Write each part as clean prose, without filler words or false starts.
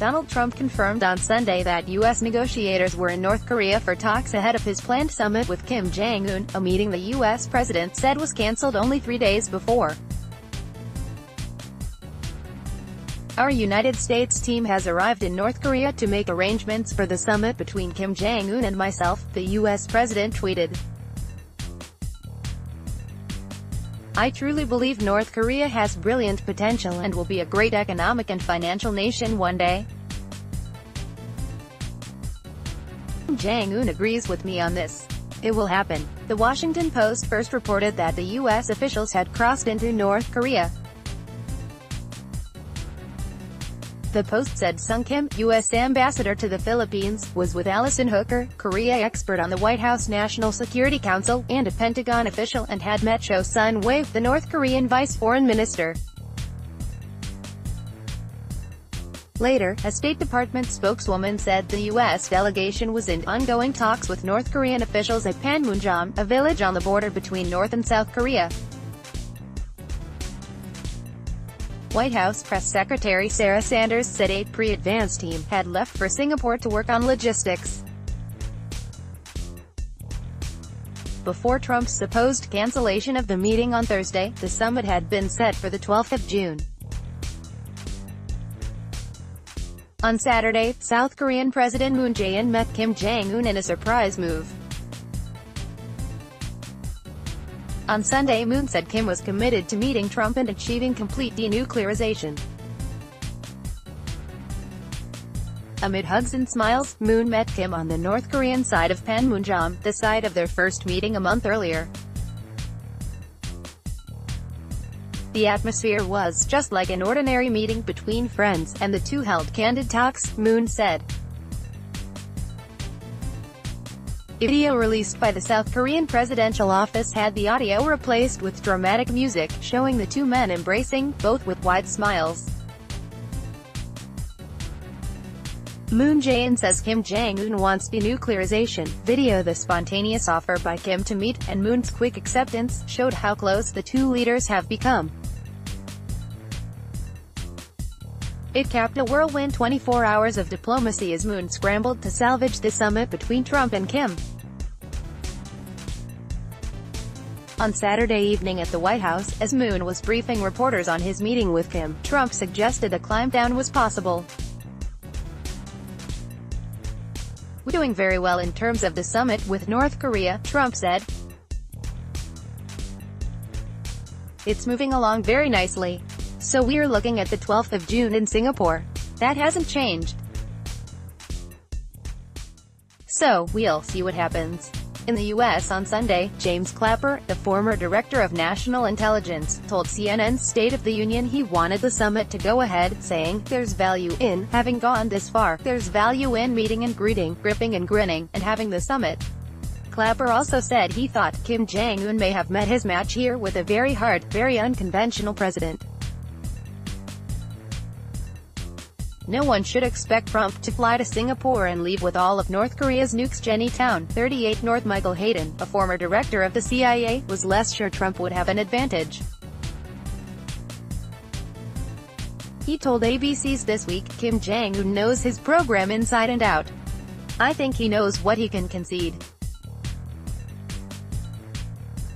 Donald Trump confirmed on Sunday that U.S. negotiators were in North Korea for talks ahead of his planned summit with Kim Jong-un, a meeting the U.S. president said was cancelled only 3 days before. Our United States team has arrived in North Korea to make arrangements for the summit between Kim Jong-un and myself, the U.S. president tweeted. I truly believe North Korea has brilliant potential and will be a great economic and financial nation one day. Kim Jong-un agrees with me on this. It will happen. The Washington Post first reported that the U.S. officials had crossed into North Korea. The Post said Sung Kim, U.S. ambassador to the Philippines, was with Allison Hooker, Korea expert on the White House National Security Council, and a Pentagon official, and had met Cho Sun-wei, the North Korean vice foreign minister. Later, a State Department spokeswoman said the U.S. delegation was in ongoing talks with North Korean officials at Panmunjom, a village on the border between North and South Korea. White House Press Secretary Sarah Sanders said a pre-advance team had left for Singapore to work on logistics before Trump's supposed cancellation of the meeting on Thursday. The summit had been set for the 12th of June. On Saturday, South Korean President Moon Jae-in met Kim Jong-un in a surprise move. On Sunday, Moon said Kim was committed to meeting Trump and achieving complete denuclearization. Amid hugs and smiles, Moon met Kim on the North Korean side of Panmunjom, the site of their first meeting a month earlier. The atmosphere was just like an ordinary meeting between friends, and the two held candid talks, Moon said. A video released by the South Korean presidential office had the audio replaced with dramatic music, showing the two men embracing, both with wide smiles. Moon Jae-in says Kim Jong-un wants denuclearization. Video. The spontaneous offer by Kim to meet, and Moon's quick acceptance, showed how close the two leaders have become. It capped a whirlwind 24 hours of diplomacy as Moon scrambled to salvage the summit between Trump and Kim. On Saturday evening at the White House, as Moon was briefing reporters on his meeting with Kim, Trump suggested a climb-down was possible. "We're doing very well in terms of the summit with North Korea," Trump said. "It's moving along very nicely. So we're looking at the 12th of June in Singapore. That hasn't changed. So, we'll see what happens." In the U.S. on Sunday, James Clapper, the former director of national intelligence, told CNN's State of the Union he wanted the summit to go ahead, saying, "There's value in having gone this far. There's value in meeting and greeting, gripping and grinning, and having the summit." Clapper also said he thought Kim Jong-un may have met his match here with a very hard, very unconventional president. "No one should expect Trump to fly to Singapore and leave with all of North Korea's nukes." Jenny Town, 38 North. Michael Hayden, a former director of the CIA, was less sure Trump would have an advantage. He told ABC's This Week, "Kim Jong-un knows his program inside and out. I think he knows what he can concede.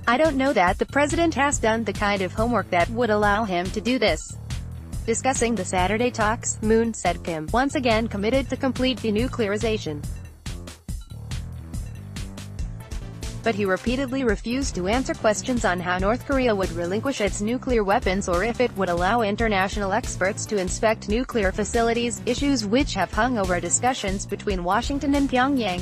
I don't know that the president has done the kind of homework that would allow him to do this." Discussing the Saturday talks, Moon said Kim, once again committed to complete denuclearization. But he repeatedly refused to answer questions on how North Korea would relinquish its nuclear weapons or if it would allow international experts to inspect nuclear facilities, issues which have hung over discussions between Washington and Pyongyang.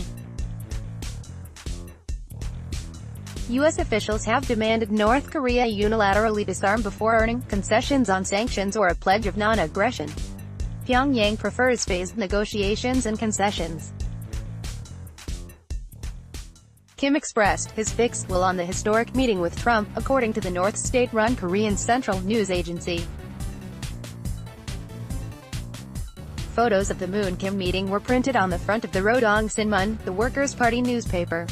U.S. officials have demanded North Korea unilaterally disarm before earning concessions on sanctions or a pledge of non-aggression. Pyongyang prefers phased negotiations and concessions. Kim expressed his fixed will on the historic meeting with Trump, according to the North state-run Korean Central News Agency. Photos of the Moon-Kim meeting were printed on the front of the Rodong Sinmun, the Workers' Party newspaper.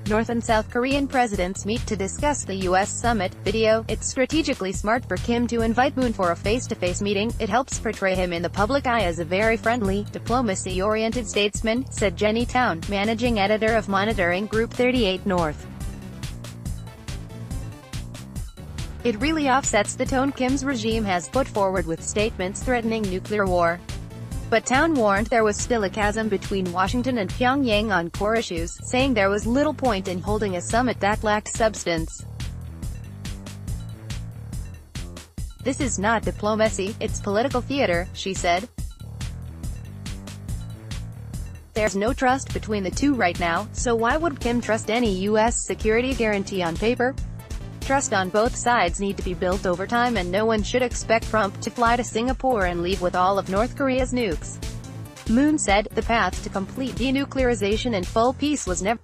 North and South Korean presidents meet to discuss the U.S. summit. Video, it's strategically smart for Kim to invite Moon for a face-to-face meeting. It helps portray him in the public eye as a very friendly, diplomacy-oriented statesman, said Jenny Town, managing editor of monitoring group 38 North. It really offsets the tone Kim's regime has put forward with statements threatening nuclear war. But Town warned there was still a chasm between Washington and Pyongyang on core issues, saying there was little point in holding a summit that lacked substance. "This is not diplomacy, it's political theater," she said. "There's no trust between the two right now, so why would Kim trust any U.S. security guarantee on paper? Trust on both sides need to be built over time, and no one should expect Trump to fly to Singapore and leave with all of North Korea's nukes." Moon said, "The path to complete denuclearization and full peace was never."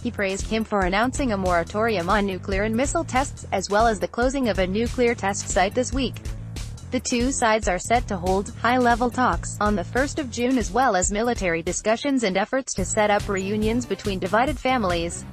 He praised Kim for announcing a moratorium on nuclear and missile tests, as well as the closing of a nuclear test site this week. The two sides are set to hold high-level talks on the 1st of June, as well as military discussions and efforts to set up reunions between divided families.